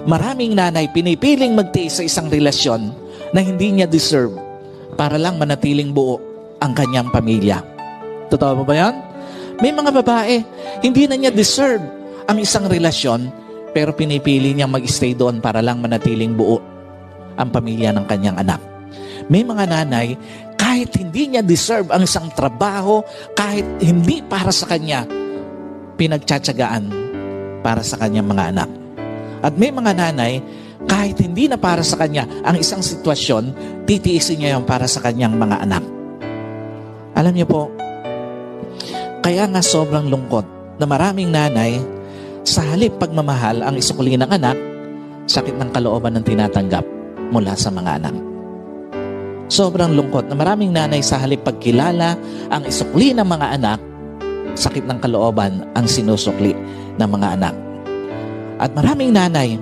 Maraming nanay pinipiling magtiis sa isang relasyon na hindi niya deserve para lang manatiling buo ang kanyang pamilya. Totoo ba yan? May mga babae, hindi na niya deserve ang isang relasyon, pero pinipili niya mag-stay doon para lang manatiling buo ang pamilya ng kanyang anak. May mga nanay, kahit hindi niya deserve ang isang trabaho, kahit hindi para sa kanya, pinagtsatsagaan para sa kanyang mga anak. At may mga nanay, kahit hindi na para sa kanya ang isang sitwasyon, titiisin niya yung para sa kanyang mga anak. Alam niyo po, kaya nga sobrang lungkot na maraming nanay, sa halip pagmamahal ang isukli ng anak, sakit ng kalooban ng tinatanggap mula sa mga anak. Sobrang lungkot na maraming nanay sa halip pagkilala ang isukli ng mga anak, sakit ng kalooban ang sinusukli ng mga anak. At maraming nanay,